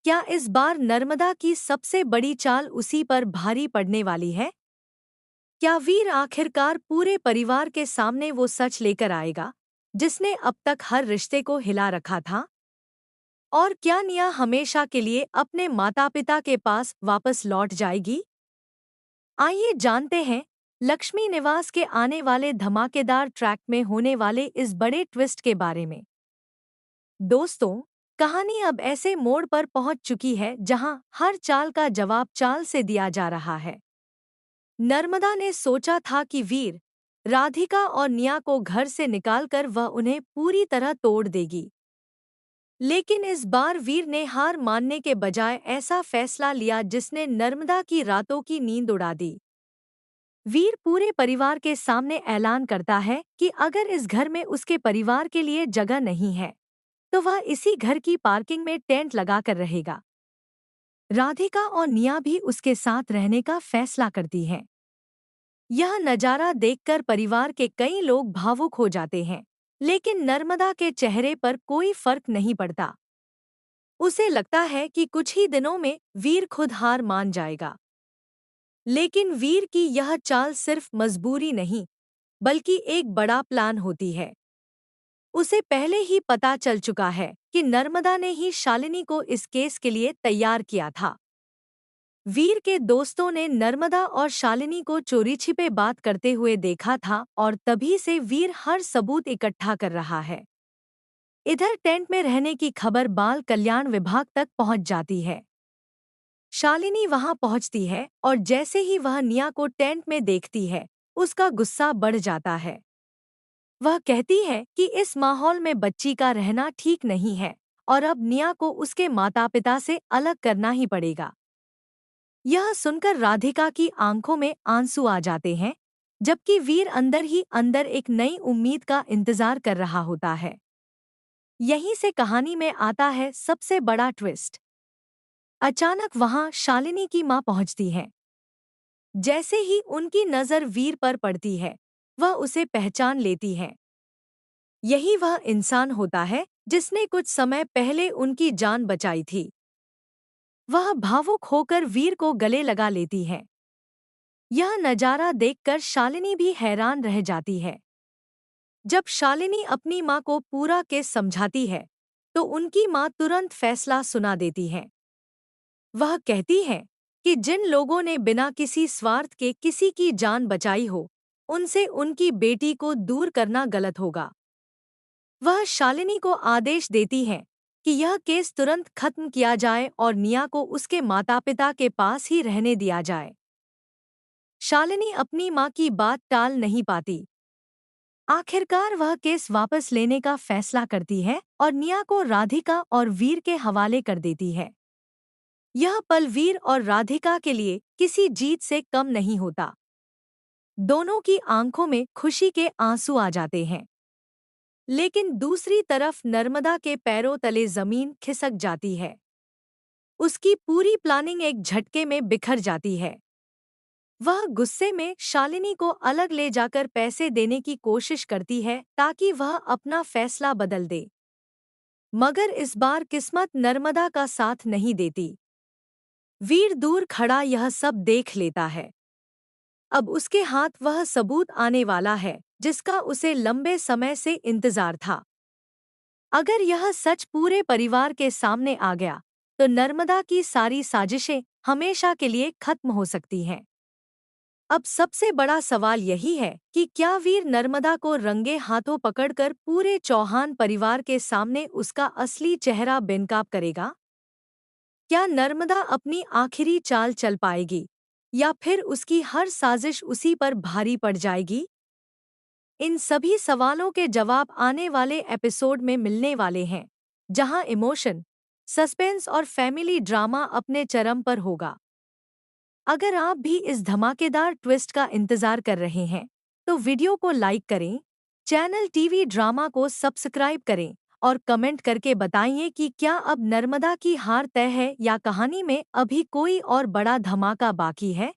क्या इस बार नर्मदा की सबसे बड़ी चाल उसी पर भारी पड़ने वाली है? क्या वीर आखिरकार पूरे परिवार के सामने वो सच लेकर आएगा जिसने अब तक हर रिश्ते को हिला रखा था? और क्या निया हमेशा के लिए अपने माता पिता के पास वापस लौट जाएगी? आइए जानते हैं लक्ष्मी निवास के आने वाले धमाकेदार ट्रैक में होने वाले इस बड़े ट्विस्ट के बारे में। दोस्तों, कहानी अब ऐसे मोड़ पर पहुंच चुकी है जहां हर चाल का जवाब चाल से दिया जा रहा है। नर्मदा ने सोचा था कि वीर, राधिका और निया को घर से निकालकर वह उन्हें पूरी तरह तोड़ देगी। लेकिन इस बार वीर ने हार मानने के बजाय ऐसा फैसला लिया जिसने नर्मदा की रातों की नींद उड़ा दी। वीर पूरे परिवार के सामने ऐलान करता है कि अगर इस घर में उसके परिवार के लिए जगह नहीं है, तो वह इसी घर की पार्किंग में टेंट लगाकर रहेगा। राधिका और निया भी उसके साथ रहने का फैसला करती हैं। यह नजारा देखकर परिवार के कई लोग भावुक हो जाते हैं, लेकिन नर्मदा के चेहरे पर कोई फर्क नहीं पड़ता। उसे लगता है कि कुछ ही दिनों में वीर खुद हार मान जाएगा। लेकिन वीर की यह चाल सिर्फ मजबूरी नहीं, बल्कि एक बड़ा प्लान होती है। उसे पहले ही पता चल चुका है कि नर्मदा ने ही शालिनी को इस केस के लिए तैयार किया था। वीर के दोस्तों ने नर्मदा और शालिनी को चोरी छिपे बात करते हुए देखा था और तभी से वीर हर सबूत इकट्ठा कर रहा है। इधर टेंट में रहने की खबर बाल कल्याण विभाग तक पहुंच जाती है। शालिनी वहां पहुंचती है और जैसे ही वह निया को टेंट में देखती है, उसका गुस्सा बढ़ जाता है। वह कहती है कि इस माहौल में बच्ची का रहना ठीक नहीं है और अब निया को उसके माता पिता से अलग करना ही पड़ेगा। यह सुनकर राधिका की आंखों में आंसू आ जाते हैं, जबकि वीर अंदर ही अंदर एक नई उम्मीद का इंतजार कर रहा होता है। यहीं से कहानी में आता है सबसे बड़ा ट्विस्ट। अचानक वहां शालिनी की मां पहुंचती है। जैसे ही उनकी नजर वीर पर पड़ती है, वह उसे पहचान लेती है। यही वह इंसान होता है जिसने कुछ समय पहले उनकी जान बचाई थी। वह भावुक होकर वीर को गले लगा लेती है। यह नजारा देखकर शालिनी भी हैरान रह जाती है। जब शालिनी अपनी मां को पूरा केस समझाती है, तो उनकी मां तुरंत फैसला सुना देती है। वह कहती है कि जिन लोगों ने बिना किसी स्वार्थ के किसी की जान बचाई हो, उनसे उनकी बेटी को दूर करना गलत होगा। वह शालिनी को आदेश देती है कि यह केस तुरंत खत्म किया जाए और निया को उसके माता पिता के पास ही रहने दिया जाए। शालिनी अपनी मां की बात टाल नहीं पाती। आखिरकार वह केस वापस लेने का फैसला करती है और निया को राधिका और वीर के हवाले कर देती है। यह पल वीर और राधिका के लिए किसी जीत से कम नहीं होता। दोनों की आंखों में खुशी के आंसू आ जाते हैं। लेकिन दूसरी तरफ नर्मदा के पैरों तले जमीन खिसक जाती है। उसकी पूरी प्लानिंग एक झटके में बिखर जाती है। वह गुस्से में शालिनी को अलग ले जाकर पैसे देने की कोशिश करती है ताकि वह अपना फैसला बदल दे। मगर इस बार किस्मत नर्मदा का साथ नहीं देती। वीर दूर खड़ा यह सब देख लेता है। अब उसके हाथ वह सबूत आने वाला है जिसका उसे लंबे समय से इंतजार था। अगर यह सच पूरे परिवार के सामने आ गया, तो नर्मदा की सारी साजिशें हमेशा के लिए खत्म हो सकती हैं। अब सबसे बड़ा सवाल यही है कि क्या वीर नर्मदा को रंगे हाथों पकड़कर पूरे चौहान परिवार के सामने उसका असली चेहरा बेनकाब करेगा? क्या नर्मदा अपनी आखिरी चाल चल पाएगी, या फिर उसकी हर साजिश उसी पर भारी पड़ जाएगी? इन सभी सवालों के जवाब आने वाले एपिसोड में मिलने वाले हैं, जहां इमोशन, सस्पेंस और फैमिली ड्रामा अपने चरम पर होगा। अगर आप भी इस धमाकेदार ट्विस्ट का इंतजार कर रहे हैं, तो वीडियो को लाइक करें, चैनल टीवी ड्रामा को सब्सक्राइब करें और कमेंट करके बताइए कि क्या अब नर्मदा की हार तय है या कहानी में अभी कोई और बड़ा धमाका बाकी है।